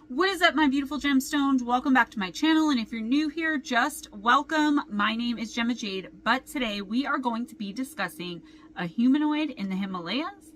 What is up, my beautiful gemstones? Welcome back to my channel, and if you're new here, just welcome. My name is Gemma Jade, but today we are going to be discussing a humanoid in the Himalayas.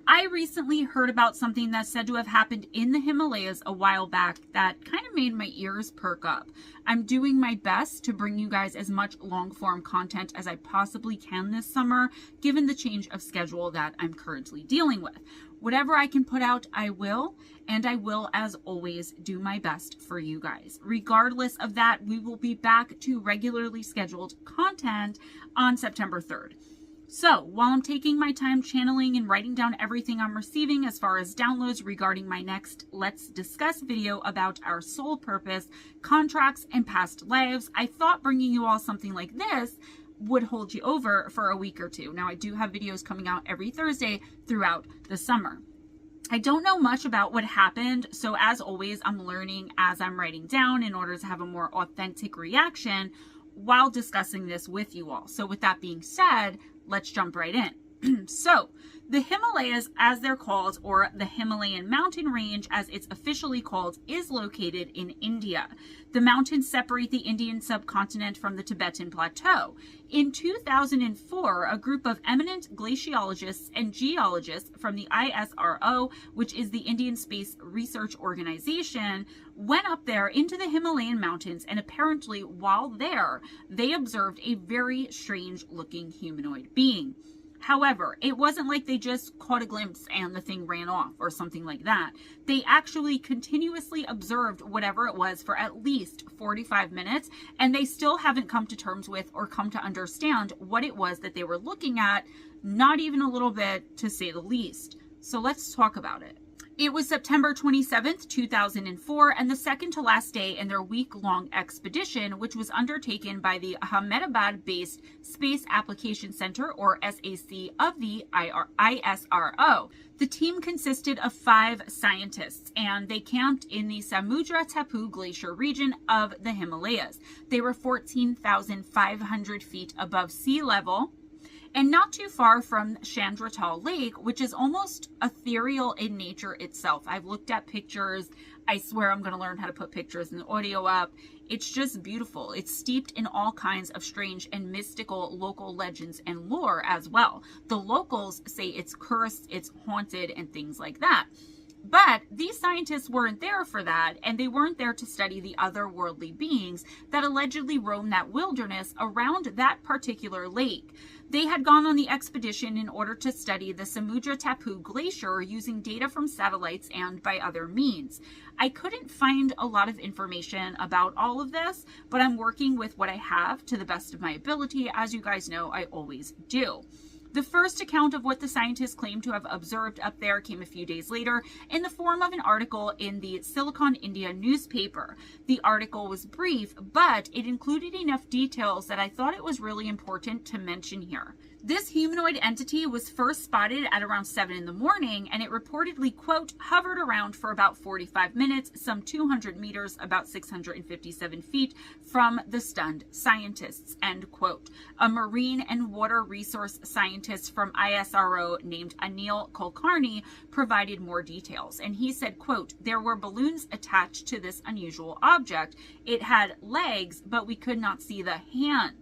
I recently heard about something that's said to have happened in the Himalayas a while back that kind of made my ears perk up. I'm doing my best to bring you guys as much long-form content as I possibly can this summer, given the change of schedule that I'm currently dealing with. Whatever I can put out, I will, and I will, as always, do my best for you guys. Regardless of that, we will be back to regularly scheduled content on September 3rd. So, while I'm taking my time channeling and writing down everything I'm receiving as far as downloads regarding my next Let's Discuss video about our soul purpose, contracts, and past lives, I thought bringing you all something like this would hold you over for a week or two. Now, I do have videos coming out every Thursday throughout the summer. I don't know much about what happened, so as always, I'm learning as I'm writing down in order to have a more authentic reaction while discussing this with you all. So with that being said, let's jump right in. So, the Himalayas, as they're called, or the Himalayan mountain range, as it's officially called, is located in India. The mountains separate the Indian subcontinent from the Tibetan plateau. In 2004, a group of eminent glaciologists and geologists from the ISRO, which is the Indian Space Research Organization, went up there into the Himalayan mountains, and apparently while there, they observed a very strange-looking humanoid being. However, it wasn't like they just caught a glimpse and the thing ran off or something like that. They actually continuously observed whatever it was for at least 45 minutes, and they still haven't come to terms with or come to understand what it was that they were looking at, not even a little bit, to say the least. So let's talk about it. It was September 27th, 2004, and the second to last day in their week-long expedition, which was undertaken by the Ahmedabad-based Space Application Center, or SAC, of the ISRO. The team consisted of 5 scientists, and they camped in the Samudra Tapu Glacier region of the Himalayas. They were 14,500 feet above sea level, and not too far from Chandratal Lake, which is almost ethereal in nature itself. I've looked at pictures. I swear I'm going to learn how to put pictures and audio up. It's just beautiful. It's steeped in all kinds of strange and mystical local legends and lore as well. The locals say it's cursed, it's haunted, and things like that. But these scientists weren't there for that, and they weren't there to study the otherworldly beings that allegedly roam that wilderness around that particular lake. They had gone on the expedition in order to study the Samudra Tapu Glacier using data from satellites and by other means. I couldn't find a lot of information about all of this, but I'm working with what I have to the best of my ability. As you guys know, I always do. The first account of what the scientists claim to have observed up there came a few days later in the form of an article in the Silicon India newspaper. The article was brief, but it included enough details that I thought it was really important to mention here. This humanoid entity was first spotted at around 7 in the morning, and it reportedly, quote, hovered around for about 45 minutes, some 200 meters, about 657 feet from the stunned scientists, end quote. A marine and water resource scientist from ISRO named Anil Kulkarni provided more details, and he said, quote, there were balloons attached to this unusual object. It had legs, but we could not see the hands.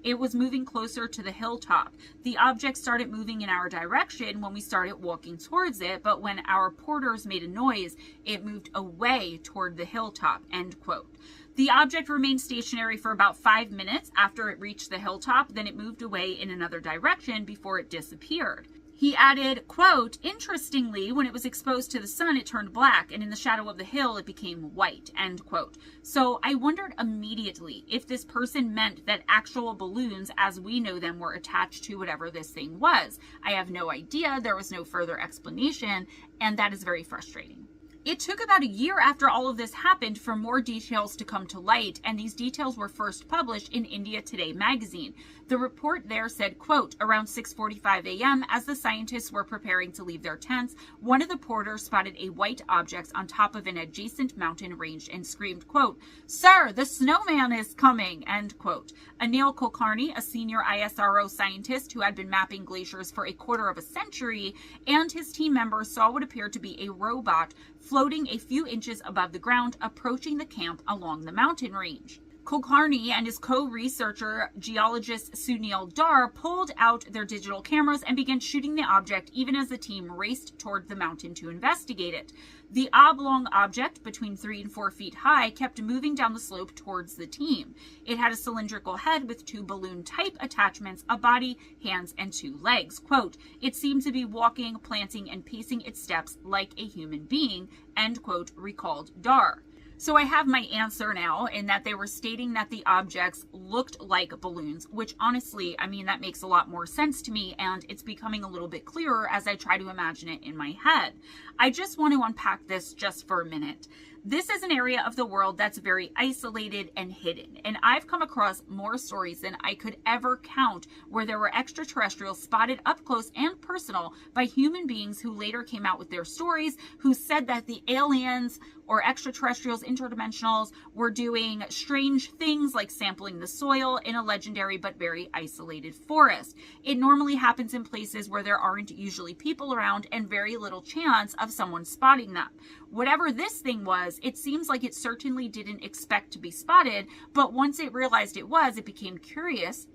It was moving closer to the hilltop. The object started moving in our direction when we started walking towards it, but when our porters made a noise, it moved away toward the hilltop, end quote. The object remained stationary for about 5 minutes after it reached the hilltop, then it moved away in another direction before it disappeared. He added, quote, interestingly, when it was exposed to the sun, it turned black, and in the shadow of the hill, it became white, end quote. So I wondered immediately if this person meant that actual balloons, as we know them, were attached to whatever this thing was. I have no idea. There was no further explanation, and that is very frustrating. It took about a year after all of this happened for more details to come to light, and these details were first published in India Today magazine. The report there said, quote, around 6:45 a.m., as the scientists were preparing to leave their tents, one of the porters spotted a white object on top of an adjacent mountain range and screamed, quote, sir, the snowman is coming, end quote. Anil Kulkarni, a senior ISRO scientist who had been mapping glaciers for a quarter of a century, and his team members saw what appeared to be a robot floating a few inches above the ground, approaching the camp along the mountain range. Kulkarni and his co-researcher, geologist Sunil Dar, pulled out their digital cameras and began shooting the object even as the team raced toward the mountain to investigate it. The oblong object, between 3 and 4 feet high, kept moving down the slope towards the team. It had a cylindrical head with 2 balloon-type attachments, a body, hands, and 2 legs. Quote, "It seemed to be walking, planting, and pacing its steps like a human being," end quote, recalled Dar. So I have my answer now, in that they were stating that the objects looked like balloons, which honestly, I mean, that makes a lot more sense to me, and it's becoming a little bit clearer as I try to imagine it in my head. I just want to unpack this just for a minute. This is an area of the world that's very isolated and hidden, and I've come across more stories than I could ever count where there were extraterrestrials spotted up close and personal by human beings who later came out with their stories, who said that the aliens or extraterrestrials, interdimensionals, were doing strange things like sampling the soil in a legendary but very isolated forest. It normally happens in places where there aren't usually people around and very little chance of someone spotting them. Whatever this thing was, it seems like it certainly didn't expect to be spotted, but once it realized it was, it became curious,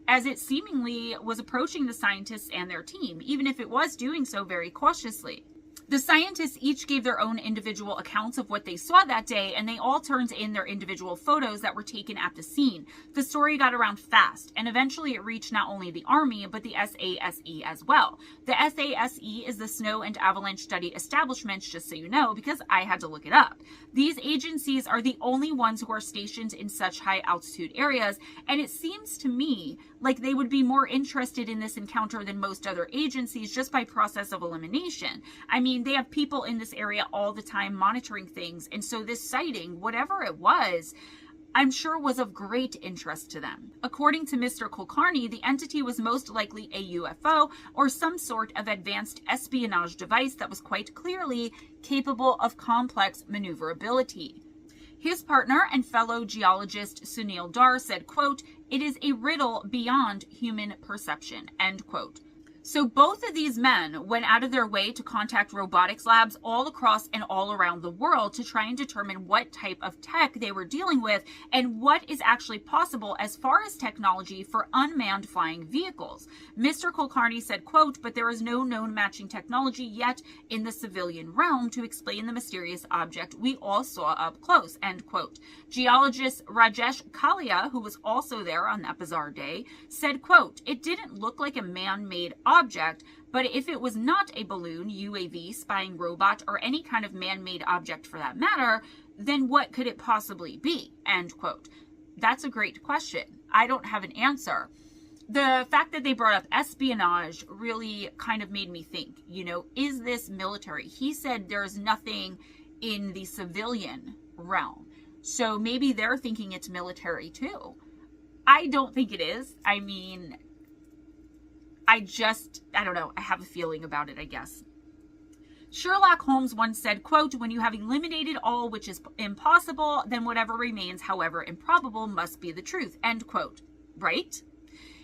as it seemingly was approaching the scientists and their team, even if it was doing so very cautiously. The scientists each gave their own individual accounts of what they saw that day, and they all turned in their individual photos that were taken at the scene. The story got around fast, and eventually it reached not only the Army, but the SASE as well. The SASE is the Snow and Avalanche Study Establishment, just so you know, because I had to look it up. These agencies are the only ones who are stationed in such high altitude areas, and it seems to me like they would be more interested in this encounter than most other agencies just by process of elimination. I mean, they have people in this area all the time monitoring things, and so this sighting, whatever it was, I'm sure was of great interest to them. According to Mr. Kulkarni, the entity was most likely a UFO or some sort of advanced espionage device that was quite clearly capable of complex maneuverability. His partner and fellow geologist Sunil Dar said, quote, "It is a riddle beyond human perception," end quote. So both of these men went out of their way to contact robotics labs all across and all around the world to try and determine what type of tech they were dealing with and what is actually possible as far as technology for unmanned flying vehicles. Mr. Kulkarni said, quote, "But there is no known matching technology yet in the civilian realm to explain the mysterious object we all saw up close," end quote. Geologist Rajesh Kalia, who was also there on that bizarre day, said, quote, "It didn't look like a man-made object, but if it was not a balloon, UAV, spying robot, or any kind of man-made object for that matter, then what could it possibly be?" End quote. That's a great question. I don't have an answer. The fact that they brought up espionage really kind of made me think, you know, is this military? He said there's nothing in the civilian realm. So maybe they're thinking it's military too. I don't think it is. I mean, I don't know. I have a feeling about it, I guess. Sherlock Holmes once said, quote, "When you have eliminated all which is impossible, then whatever remains, however improbable, must be the truth," end quote. Right?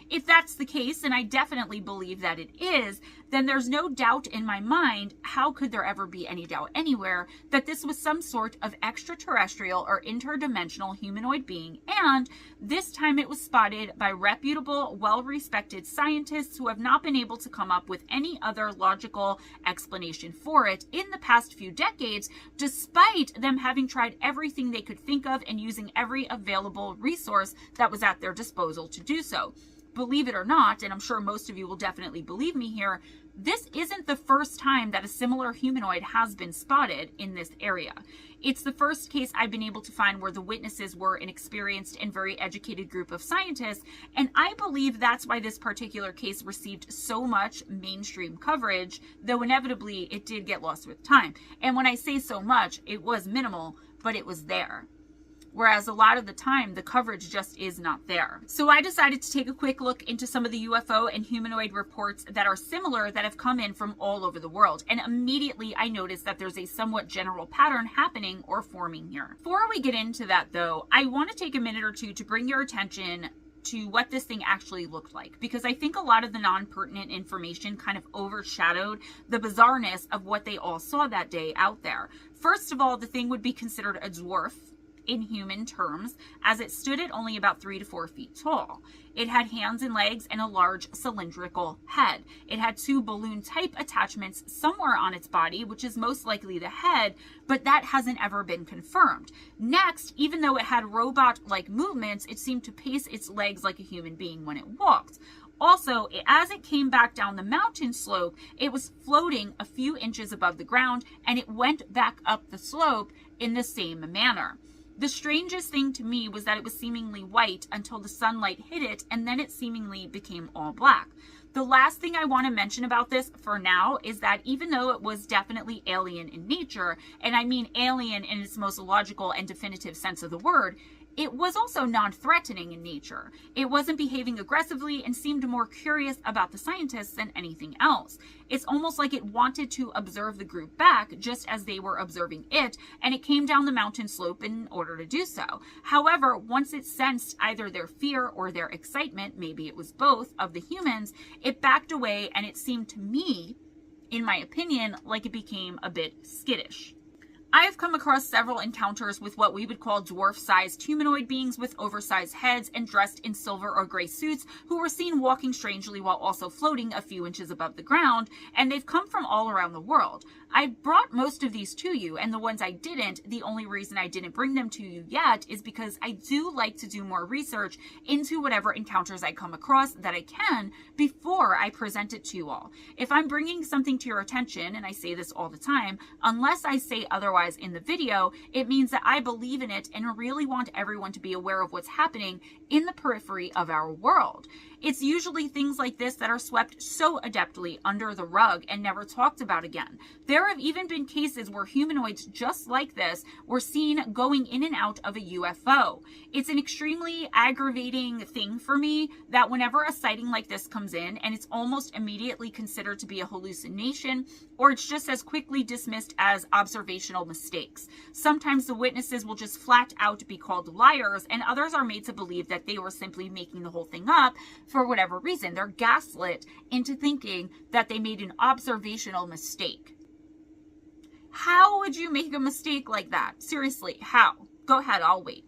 If that's the case, and I definitely believe that it is, then there's no doubt in my mind, how could there ever be any doubt anywhere, that this was some sort of extraterrestrial or interdimensional humanoid being, and this time it was spotted by reputable, well-respected scientists who have not been able to come up with any other logical explanation for it in the past few decades, despite them having tried everything they could think of and using every available resource that was at their disposal to do so. Believe it or not, and I'm sure most of you will definitely believe me here, this isn't the first time that a similar humanoid has been spotted in this area. It's the first case I've been able to find where the witnesses were an experienced and very educated group of scientists, and I believe that's why this particular case received so much mainstream coverage, though inevitably it did get lost with time. And when I say so much, it was minimal, but it was there. Whereas a lot of the time, the coverage just is not there. So I decided to take a quick look into some of the UFO and humanoid reports that are similar that have come in from all over the world. And immediately I noticed that there's a somewhat general pattern happening or forming here. Before we get into that though, I want to take a minute or two to bring your attention to what this thing actually looked like, because I think a lot of the non-pertinent information kind of overshadowed the bizarreness of what they all saw that day out there. First of all, the thing would be considered a dwarf in human terms, as it stood at only about 3 to 4 feet tall. It had hands and legs and a large cylindrical head. It had 2 balloon type attachments somewhere on its body, which is most likely the head, but that hasn't ever been confirmed. Next, even though it had robot-like movements, it seemed to pace its legs like a human being when it walked. Also, as it came back down the mountain slope, it was floating a few inches above the ground, and it went back up the slope in the same manner. The strangest thing to me was that it was seemingly white until the sunlight hit it, and then it seemingly became all black. The last thing I want to mention about this for now is that even though it was definitely alien in nature, and I mean alien in its most logical and definitive sense of the word, it was also non-threatening in nature. It wasn't behaving aggressively and seemed more curious about the scientists than anything else. It's almost like it wanted to observe the group back just as they were observing it, and it came down the mountain slope in order to do so. However, once it sensed either their fear or their excitement, maybe it was both, of the humans, it backed away, and it seemed to me, in my opinion, like it became a bit skittish. I have come across several encounters with what we would call dwarf-sized humanoid beings with oversized heads and dressed in silver or gray suits who were seen walking strangely while also floating a few inches above the ground, and they've come from all around the world. I brought most of these to you, and the ones I didn't, the only reason I didn't bring them to you yet is because I do like to do more research into whatever encounters I come across that I can before I present it to you all. If I'm bringing something to your attention, and I say this all the time, unless I say otherwise in the video, it means that I believe in it and really want everyone to be aware of what's happening in the periphery of our world. It's usually things like this that are swept so adeptly under the rug and never talked about again. There have even been cases where humanoids just like this were seen going in and out of a UFO. It's an extremely aggravating thing for me that whenever a sighting like this comes in and it's almost immediately considered to be a hallucination, or it's just as quickly dismissed as observational mistakes. Sometimes the witnesses will just flat out be called liars, and others are made to believe that they were simply making the whole thing up for whatever reason. They're gaslit into thinking that they made an observational mistake. How would you make a mistake like that? Seriously, how? Go ahead, I'll wait.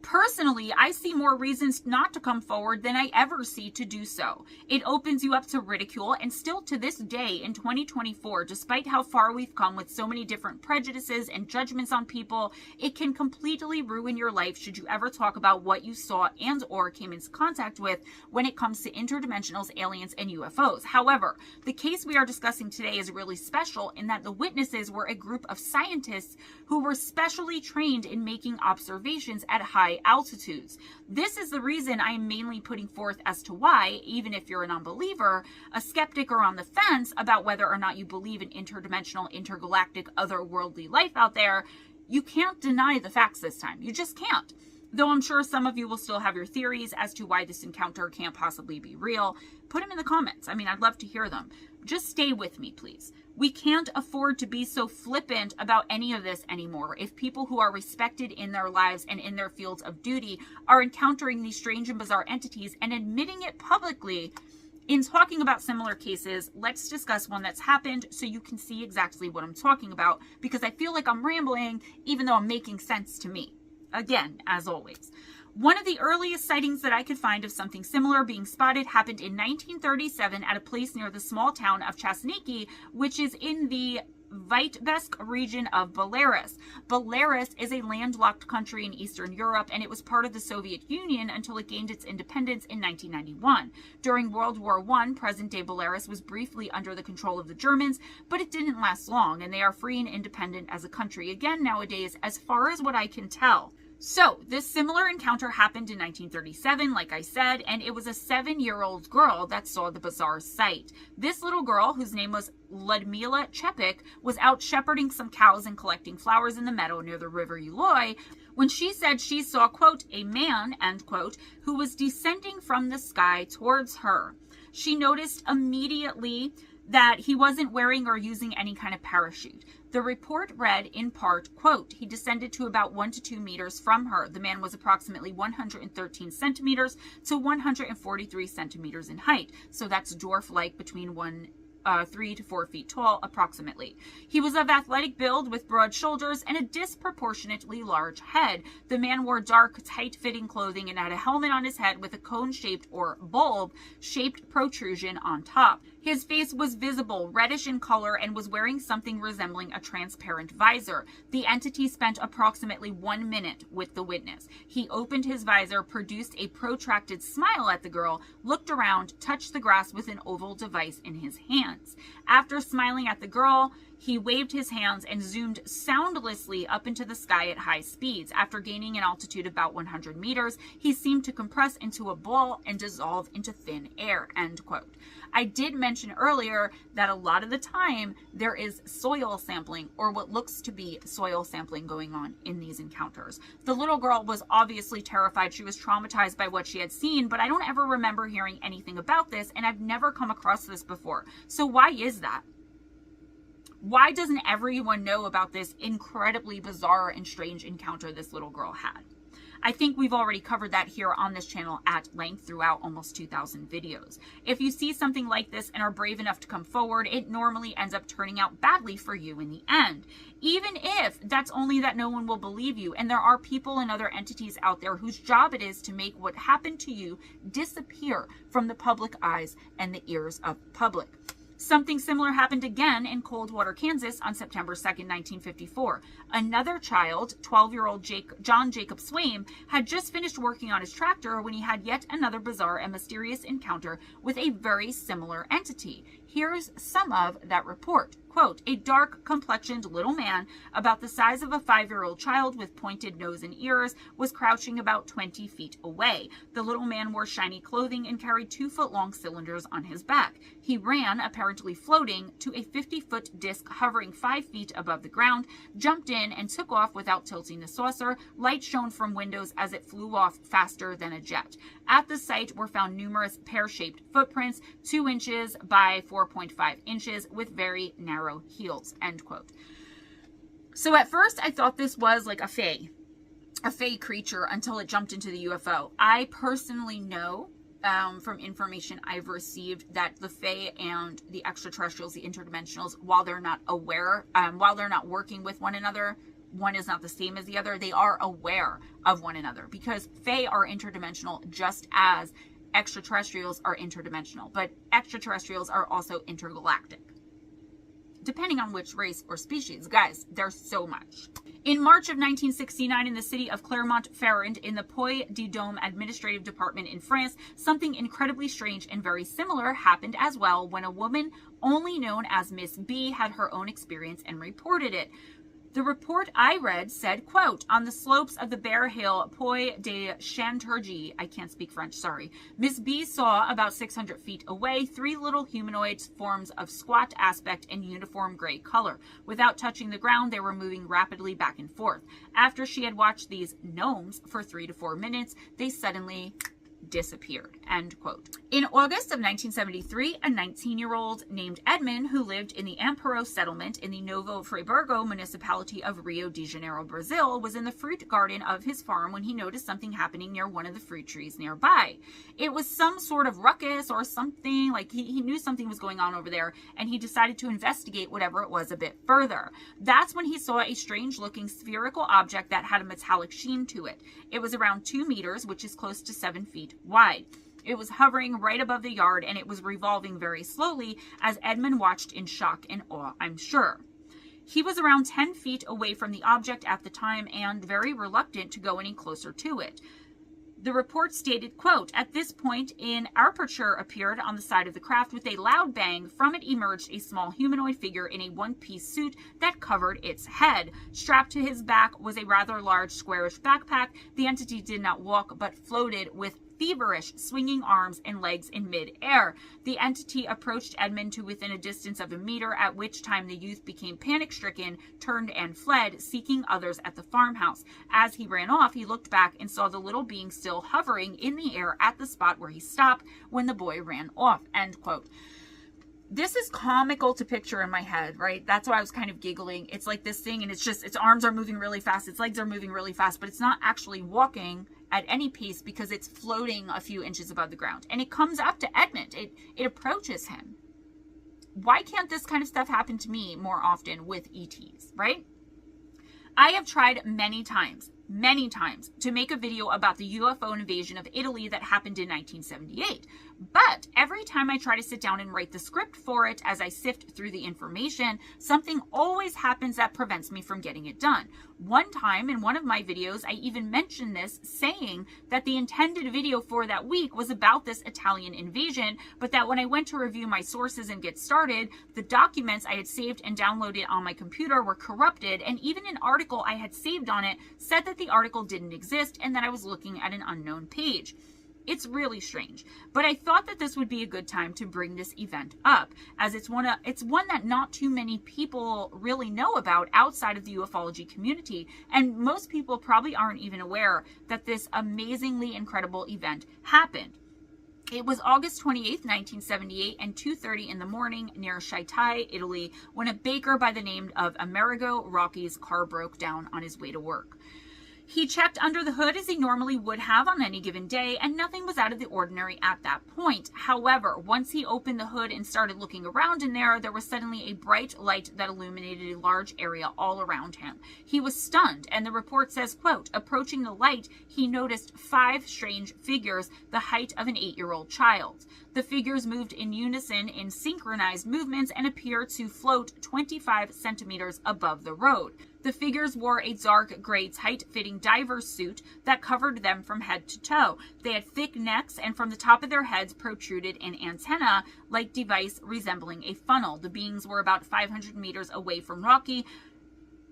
Personally, I see more reasons not to come forward than I ever see to do so. It opens you up to ridicule, and still to this day in 2024, despite how far we've come with so many different prejudices and judgments on people, it can completely ruin your life should you ever talk about what you saw and or came into contact with when it comes to interdimensionals, aliens, and UFOs. However, the case we are discussing today is really special in that the witnesses were a group of scientists who were specially trained in making observations at high altitudes. This is the reason I am mainly putting forth as to why, even if you're a non-believer, a skeptic, or on the fence about whether or not you believe in interdimensional, intergalactic, otherworldly life out there, you can't deny the facts this time. You just can't. Though I'm sure some of you will still have your theories as to why this encounter can't possibly be real. Put them in the comments. I mean, I'd love to hear them. Just stay with me, please. We can't afford to be so flippant about any of this anymore. If people who are respected in their lives and in their fields of duty are encountering these strange and bizarre entities and admitting it publicly, in talking about similar cases, let's discuss one that's happened so you can see exactly what I'm talking about, because I feel like I'm rambling even though I'm making sense to me. Again, as always. One of the earliest sightings that I could find of something similar being spotted happened in 1937 at a place near the small town of Chasniki, which is in the Vitebsk region of Belarus. Belarus is a landlocked country in Eastern Europe, and it was part of the Soviet Union until it gained its independence in 1991. During World War I, present-day Belarus was briefly under the control of the Germans, but it didn't last long, and they are free and independent as a country again nowadays, as far as what I can tell. So, this similar encounter happened in 1937, like I said, and it was a 7-year-old girl that saw the bizarre sight. This little girl, whose name was Ludmila Chepik, was out shepherding some cows and collecting flowers in the meadow near the river Uloy when she said she saw, quote, a man, end quote, who was descending from the sky towards her. She noticed immediately that he wasn't wearing or using any kind of parachute. The report read in part, quote, he descended to about 1 to 2 meters from her. The man was approximately 113 centimeters to 143 centimeters in height. So that's dwarf-like, between 3 to 4 feet tall, approximately. He was of athletic build with broad shoulders and a disproportionately large head. The man wore dark, tight-fitting clothing and had a helmet on his head with a cone-shaped or bulb-shaped protrusion on top. His face was visible, reddish in color, and was wearing something resembling a transparent visor. The entity spent approximately 1 minute with the witness. He opened his visor, produced a protracted smile at the girl, looked around, touched the grass with an oval device in his hands. After smiling at the girl, he waved his hands and zoomed soundlessly up into the sky at high speeds. After gaining an altitude about 100 meters, he seemed to compress into a ball and dissolve into thin air, end quote. I did mention earlier that a lot of the time there is soil sampling, or what looks to be soil sampling, going on in these encounters. The little girl was obviously terrified. She was traumatized by what she had seen, but I don't ever remember hearing anything about this, and I've never come across this before. So why is that? Why doesn't everyone know about this incredibly bizarre and strange encounter this little girl had? I think we've already covered that here on this channel at length throughout almost 2,000 videos. If you see something like this and are brave enough to come forward, it normally ends up turning out badly for you in the end. Even if that's only that no one will believe you, and there are people and other entities out there whose job it is to make what happened to you disappear from the public eyes and the ears of the public. Something similar happened again in Coldwater, Kansas on September 2nd, 1954. Another child, 12-year-old John Jacob Swaim, had just finished working on his tractor when he had yet another bizarre and mysterious encounter with a very similar entity. Here's some of that report. Quote, a dark-complexioned little man about the size of a 5-year-old child with pointed nose and ears was crouching about 20 feet away. The little man wore shiny clothing and carried 2-foot-long cylinders on his back. He ran, apparently floating, to a 50-foot disc hovering 5 feet above the ground, jumped in, and took off without tilting the saucer. Light shone from windows as it flew off faster than a jet. At the site were found numerous pear-shaped footprints, 2 inches by 4.5 inches, with very narrow heels, end quote. So at first I thought this was like a fae creature until it jumped into the UFO. I personally know from information I've received that the fae and the extraterrestrials, the interdimensionals, while they're not aware, while they're not working with one another, one is not the same as the other. They are aware of one another, because fae are interdimensional just as extraterrestrials are interdimensional, but extraterrestrials are also intergalactic, depending on which race or species. Guys, there's so much. In March of 1969, in the city of Clermont-Ferrand, in the Puy-de-Dôme administrative department in France, something incredibly strange and very similar happened as well, when a woman only known as Miss B had her own experience and reported it. The report I read said, quote, on the slopes of the bare hill Puy de Chanturgy, I can't speak French, sorry, Miss B saw about 600 feet away 3 little humanoids, forms of squat aspect and uniform gray color. Without touching the ground, they were moving rapidly back and forth. After she had watched these gnomes for 3 to 4 minutes, they suddenly disappeared, end quote. In August of 1973, a 19-year-old named Edmund, who lived in the Amparo settlement in the Novo Friburgo municipality of Rio de Janeiro, Brazil, was in the fruit garden of his farm when he noticed something happening near one of the fruit trees nearby. It was some sort of ruckus or something, like he knew something was going on over there, and he decided to investigate whatever it was a bit further. That's when he saw a strange-looking spherical object that had a metallic sheen to it. It was around 2 meters, which is close to 7 feet wide. It was hovering right above the yard, and it was revolving very slowly as Edmund watched in shock and awe, I'm sure. He was around 10 feet away from the object at the time and very reluctant to go any closer to it. The report stated, quote, at this point, an aperture appeared on the side of the craft with a loud bang. From it emerged a small humanoid figure in a one-piece suit that covered its head. Strapped to his back was a rather large squarish backpack. The entity did not walk but floated with feverish, swinging arms and legs in mid-air. The entity approached Edmund to within a distance of a meter, at which time the youth became panic-stricken, turned and fled, seeking others at the farmhouse. As he ran off, he looked back and saw the little being still hovering in the air at the spot where he stopped when the boy ran off, end quote. this is comical to picture in my head, right? That's why I was kind of giggling. It's like this thing, and it's just, its arms are moving really fast, its legs are moving really fast, but it's not actually walking at any pace because it's floating a few inches above the ground. And it comes up to Edmund. It approaches him. Why can't this kind of stuff happen to me more often with ETs, right? I have tried many times to make a video about the UFO invasion of Italy that happened in 1978. But every time I try to sit down and write the script for it, as I sift through the information, something always happens that prevents me from getting it done. One time in one of my videos, I even mentioned this, saying that the intended video for that week was about this Italian invasion, but that when I went to review my sources and get started, the documents I had saved and downloaded on my computer were corrupted, and even an article I had saved on it said that the article didn't exist and that I was looking at an unknown page. It's really strange, but I thought that this would be a good time to bring this event up, as it's one that not too many people really know about outside of the ufology community, and most people probably aren't even aware that this amazingly incredible event happened. It was August 28th, 1978, and 2:30 in the morning near Chiatai, Italy, when a baker by the name of Amerigo Rocchi's car broke down on his way to work. He checked under the hood as he normally would have on any given day, and nothing was out of the ordinary at that point. However, once he opened the hood and started looking around in there was suddenly a bright light that illuminated a large area all around him. He was stunned, and the report says, quote, approaching the light, he noticed 5 strange figures the height of an 8-year-old child. The figures moved in unison in synchronized movements and appeared to float 25 centimeters above the road. The figures wore a dark gray tight-fitting diver's suit that covered them from head to toe. They had thick necks, and from the top of their heads protruded an antenna-like device resembling a funnel. The beings were about 500 meters away from Rocchi,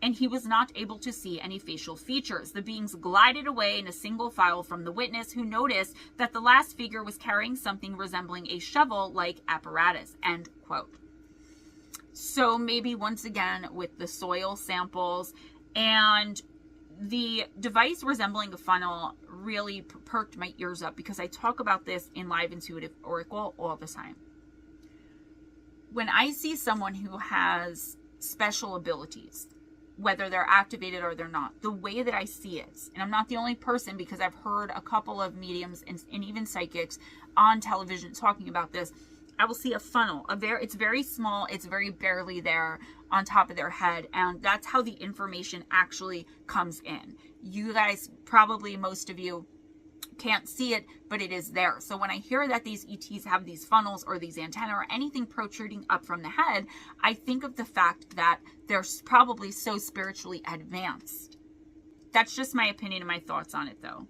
and he was not able to see any facial features. The beings glided away in a single file from the witness, who noticed that the last figure was carrying something resembling a shovel-like apparatus, end quote. So maybe once again with the soil samples and the device resembling a funnel really perked my ears up, because I talk about this in Live Intuitive Oracle all the time. When I see someone who has special abilities, whether they're activated or they're not, the way that I see it, and I'm not the only person, because I've heard a couple of mediums and even psychics on television talking about this, I will see a funnel. It's very small. It's very barely there on top of their head. And that's how the information actually comes in. You guys, probably most of you can't see it, but it is there. So when I hear that these ETs have these funnels or these antennae or anything protruding up from the head, I think of the fact that they're probably so spiritually advanced. That's just my opinion and my thoughts on it, though.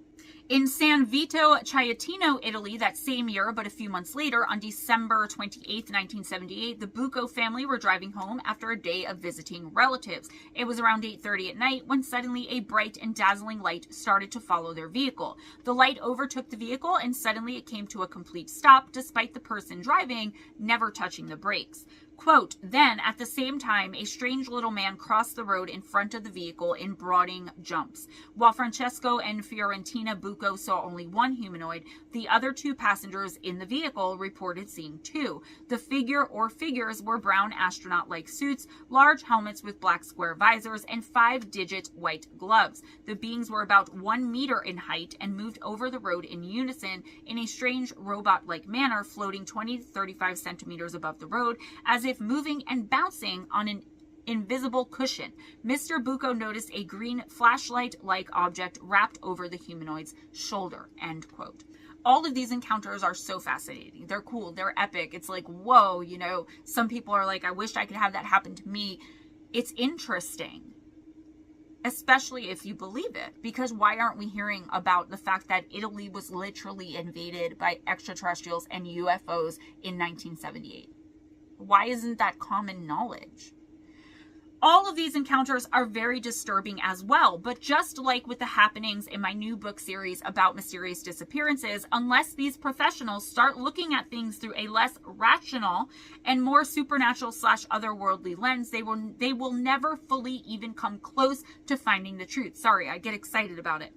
In San Vito Chiatino, Italy, that same year, but a few months later, on December 28, 1978, the Bucco family were driving home after a day of visiting relatives. It was around 8:30 at night when suddenly a bright and dazzling light started to follow their vehicle. The light overtook the vehicle, and suddenly it came to a complete stop, despite the person driving never touching the brakes. Quote, then, at the same time, a strange little man crossed the road in front of the vehicle in broadening jumps. While Francesco and Fiorentina Bucco saw only one humanoid, the other 2 passengers in the vehicle reported seeing 2. The figure or figures were brown astronaut-like suits, large helmets with black square visors, and 5-digit white gloves. The beings were about 1 meter in height and moved over the road in unison in a strange robot-like manner, floating 20 to 35 centimeters above the road, as if moving and bouncing on an invisible cushion. Mr. Bucco noticed a green flashlight-like object wrapped over the humanoid's shoulder, end quote. All of these encounters are so fascinating. They're cool. They're epic. It's like, whoa, you know, some people are like, I wish I could have that happen to me. It's interesting, especially if you believe it, because why aren't we hearing about the fact that Italy was literally invaded by extraterrestrials and UFOs in 1978? Why isn't that common knowledge? All of these encounters are very disturbing as well, but just like with the happenings in my new book series about mysterious disappearances, unless these professionals start looking at things through a less rational and more supernatural / otherworldly lens, they will never fully even come close to finding the truth. Sorry, I get excited about it.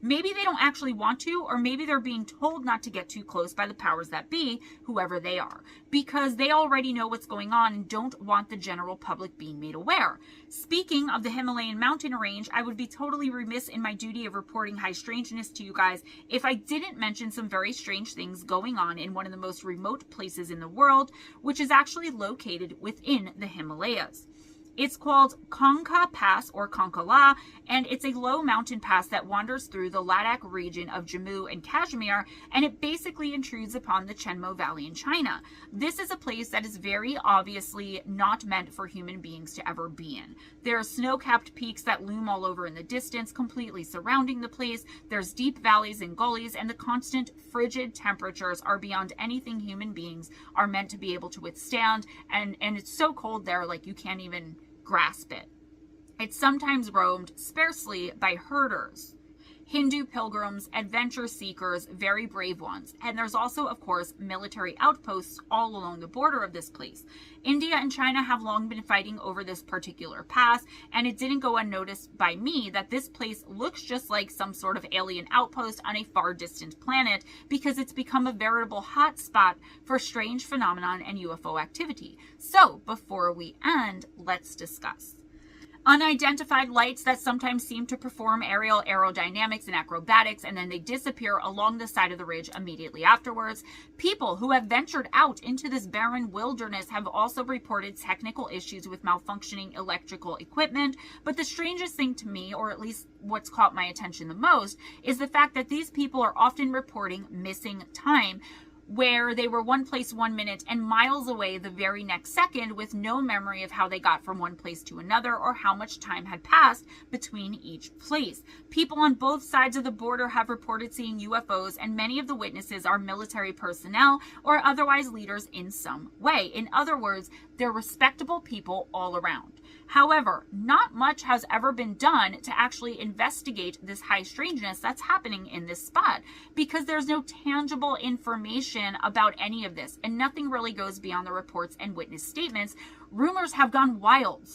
Maybe they don't actually want to, or maybe they're being told not to get too close by the powers that be, whoever they are, because they already know what's going on and don't want the general public being made aware. Speaking of the Himalayan mountain range, I would be totally remiss in my duty of reporting high strangeness to you guys if I didn't mention some very strange things going on in one of the most remote places in the world, which is actually located within the Himalayas. It's called Kongka Pass or Konkala, and it's a low mountain pass that wanders through the Ladakh region of Jammu and Kashmir, and it basically intrudes upon the Chenmo Valley in China. This is a place that is very obviously not meant for human beings to ever be in. There are snow-capped peaks that loom all over in the distance, completely surrounding the place. There's deep valleys and gullies, and the constant frigid temperatures are beyond anything human beings are meant to be able to withstand, and it's so cold there, like you can't even grasp it. It's sometimes roamed sparsely by herders, Hindu pilgrims, adventure seekers, very brave ones. And there's also, of course, military outposts all along the border of this place. India and China have long been fighting over this particular pass, and it didn't go unnoticed by me that this place looks just like some sort of alien outpost on a far distant planet, because it's become a veritable hot spot for strange phenomenon and UFO activity. So before we end, let's discuss. Unidentified lights that sometimes seem to perform aerial aerodynamics and acrobatics, and then they disappear along the side of the ridge immediately afterwards. People who have ventured out into this barren wilderness have also reported technical issues with malfunctioning electrical equipment. But the strangest thing to me, or at least what's caught my attention the most, is the fact that these people are often reporting missing time, where they were one place 1 minute and miles away the very next second, with no memory of how they got from one place to another or how much time had passed between each place. People on both sides of the border have reported seeing UFOs, and many of the witnesses are military personnel or otherwise leaders in some way. In other words, they're respectable people all around. However, not much has ever been done to actually investigate this high strangeness that's happening in this spot, because there's no tangible information about any of this, and nothing really goes beyond the reports and witness statements. Rumors have gone wild.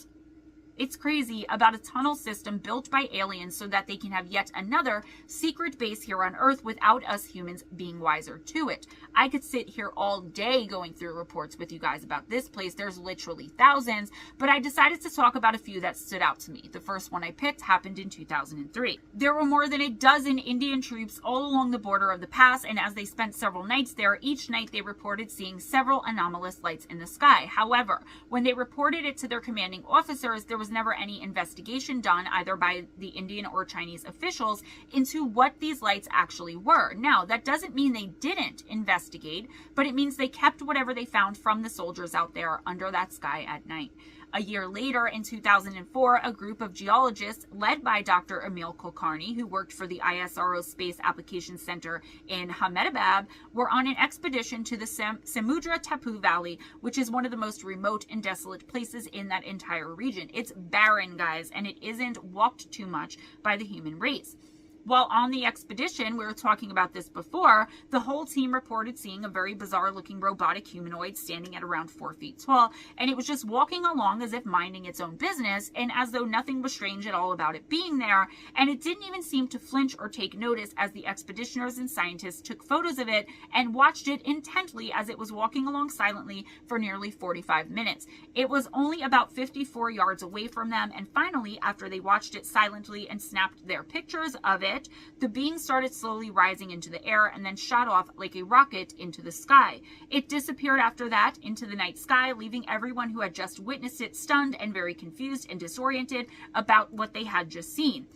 It's crazy about a tunnel system built by aliens so that they can have yet another secret base here on Earth without us humans being wiser to it. I could sit here all day going through reports with you guys about this place. There's literally thousands, but I decided to talk about a few that stood out to me. The first one I picked happened in 2003. There were more than a dozen Indian troops all along the border of the pass, and as they spent several nights there, each night they reported seeing several anomalous lights in the sky. However, when they reported it to their commanding officers, there was never any investigation done either by the Indian or Chinese officials into what these lights actually were. Now, that doesn't mean they didn't investigate, but it means they kept whatever they found from the soldiers out there under that sky at night. A year later, in 2004, a group of geologists led by Dr. Emil Kulkarni, who worked for the ISRO Space Applications Center in Ahmedabad, were on an expedition to the Samudra Tapu Valley, which is one of the most remote and desolate places in that entire region. It's barren, guys, and it isn't walked too much by the human race. While on the expedition, we were talking about this before, the whole team reported seeing a very bizarre looking robotic humanoid standing at around 4 feet tall, and it was just walking along as if minding its own business, and as though nothing was strange at all about it being there, and it didn't even seem to flinch or take notice as the expeditioners and scientists took photos of it and watched it intently as it was walking along silently for nearly 45 minutes. It was only about 54 yards away from them, and finally, after they watched it silently and snapped their pictures of it, the being started slowly rising into the air and then shot off like a rocket into the sky. It disappeared after that into the night sky, leaving everyone who had just witnessed it stunned and very confused and disoriented about what they had just seen.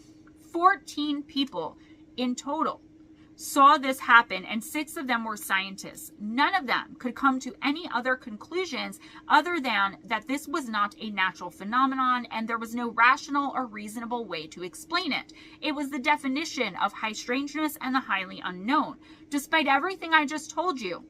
14 people in total saw this happen, and 6 of them were scientists. None of them could come to any other conclusions other than that this was not a natural phenomenon and there was no rational or reasonable way to explain it. It was the definition of high strangeness and the highly unknown. Despite everything I just told you,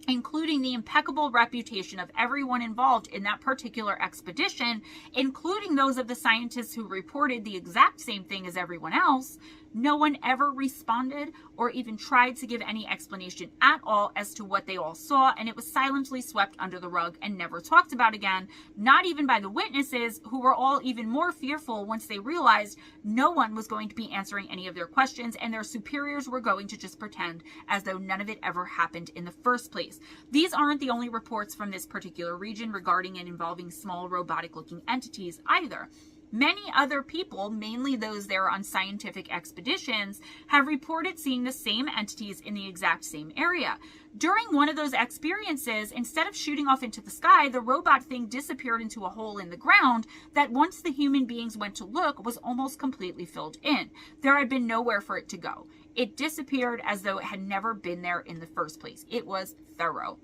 including the impeccable reputation of everyone involved in that particular expedition, including those of the scientists who reported the exact same thing as everyone else, no one ever responded or even tried to give any explanation at all as to what they all saw, and it was silently swept under the rug and never talked about again, not even by the witnesses, who were all even more fearful once they realized no one was going to be answering any of their questions, and their superiors were going to just pretend as though none of it ever happened in the first place. These aren't the only reports from this particular region regarding and involving small robotic-looking entities either. Many other people, mainly those there on scientific expeditions, have reported seeing the same entities in the exact same area. During one of those experiences, instead of shooting off into the sky, the robot thing disappeared into a hole in the ground that, once the human beings went to look, was almost completely filled in. There had been nowhere for it to go. It disappeared as though it had never been there in the first place. It was thorough.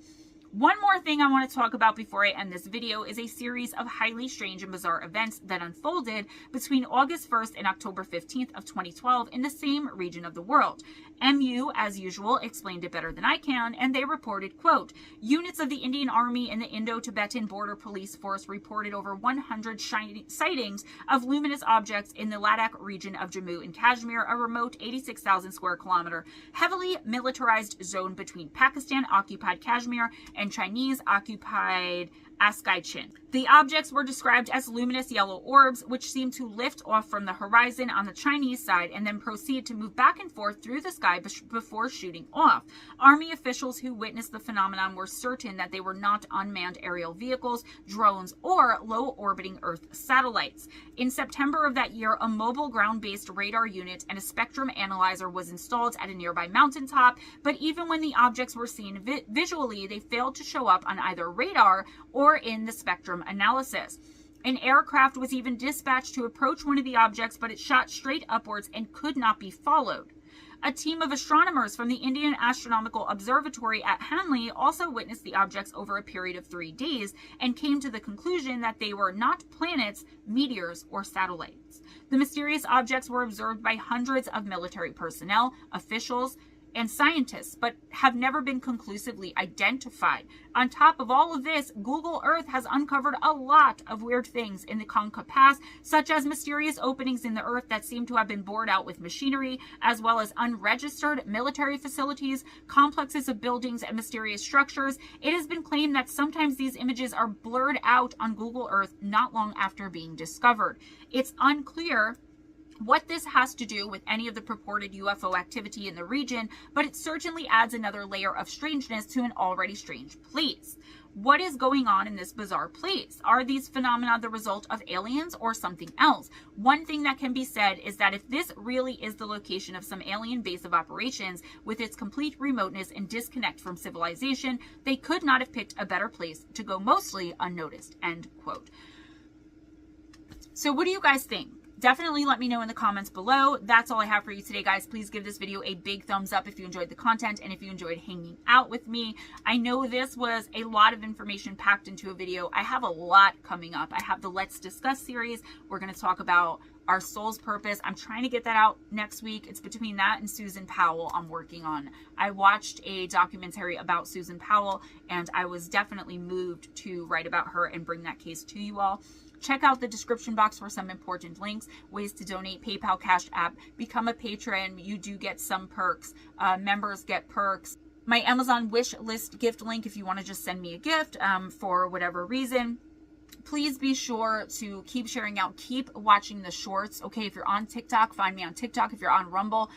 One more thing I want to talk about before I end this video is a series of highly strange and bizarre events that unfolded between August 1st and October 15th of 2012 in the same region of the world. MU, as usual, explained it better than I can, and they reported, quote, units of the Indian Army and the Indo-Tibetan Border Police Force reported over 100 sightings of luminous objects in the Ladakh region of Jammu and Kashmir, a remote 86,000 square kilometer, heavily militarized zone between Pakistan-occupied Kashmir and Chinese-occupied Askaichen. The objects were described as luminous yellow orbs, which seemed to lift off from the horizon on the Chinese side and then proceed to move back and forth through the sky before shooting off. Army officials who witnessed the phenomenon were certain that they were not unmanned aerial vehicles, drones, or low-orbiting Earth satellites. In September of that year, a mobile ground-based radar unit and a spectrum analyzer was installed at a nearby mountaintop, but even when the objects were seen visually, they failed to show up on either radar or in the spectrum analysis. An aircraft was even dispatched to approach one of the objects, but it shot straight upwards and could not be followed. A team of astronomers from the Indian Astronomical Observatory at Hanley also witnessed the objects over a period of 3 days and came to the conclusion that they were not planets, meteors, or satellites. The mysterious objects were observed by hundreds of military personnel, officials, and scientists, but have never been conclusively identified. On top of all of this, Google Earth has uncovered a lot of weird things in the Konka Pass, such as mysterious openings in the earth that seem to have been bored out with machinery, as well as unregistered military facilities, complexes of buildings, and mysterious structures. It has been claimed that sometimes these images are blurred out on Google Earth not long after being discovered. It's unclear what this has to do with any of the purported UFO activity in the region, but it certainly adds another layer of strangeness to an already strange place. What is going on in this bizarre place? Are these phenomena the result of aliens or something else? One thing that can be said is that if this really is the location of some alien base of operations with its complete remoteness and disconnect from civilization, they could not have picked a better place to go mostly unnoticed, end quote. So what do you guys think? Definitely let me know in the comments below. That's all I have for you today, guys. Please give this video a big thumbs up if you enjoyed the content and if you enjoyed hanging out with me. I know this was a lot of information packed into a video. I have a lot coming up. I have the Let's Discuss series. We're going to talk about our soul's purpose. I'm trying to get that out next week. It's between that and Susan Powell I'm working on. I watched a documentary about Susan Powell, and I was definitely moved to write about her and bring that case to you all. Check out the description box for some important links, ways to donate, PayPal, Cash App, become a patron. You do get some perks. Members get perks. My Amazon wish list gift link if you want to just send me a gift for whatever reason. Please be sure to keep sharing out, keep watching the shorts. Okay, if you're on TikTok, find me on TikTok. If you're on Rumble,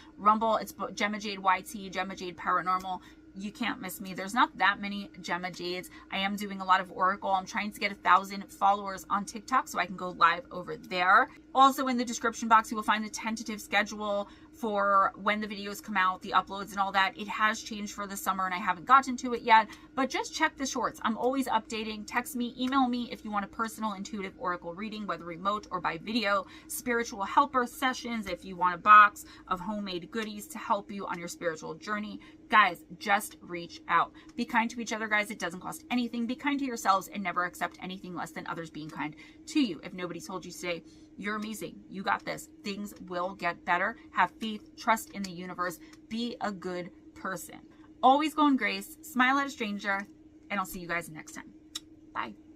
it's GemmaJadeYT, GemmaJadeParanormal. You can't miss me. There's not that many Gemma Jades. I am doing a lot of Oracle. I'm trying to get 1,000 followers on TikTok so I can go live over there. Also in the description box, you will find the tentative schedule for when the videos come out, the uploads and all that. It has changed for the summer and I haven't gotten to it yet, but just check the shorts. I'm always updating. Text me, email me if you want a personal intuitive oracle reading, whether remote or by video, spiritual helper sessions if you want a box of homemade goodies to help you on your spiritual journey. Guys, just reach out. Be kind to each other, guys. It doesn't cost anything. Be kind to yourselves and never accept anything less than others being kind to you. If nobody told you today, you're amazing. You got this. Things will get better. Have faith. Trust in the universe. Be a good person. Always go in grace, smile at a stranger, and I'll see you guys next time. Bye.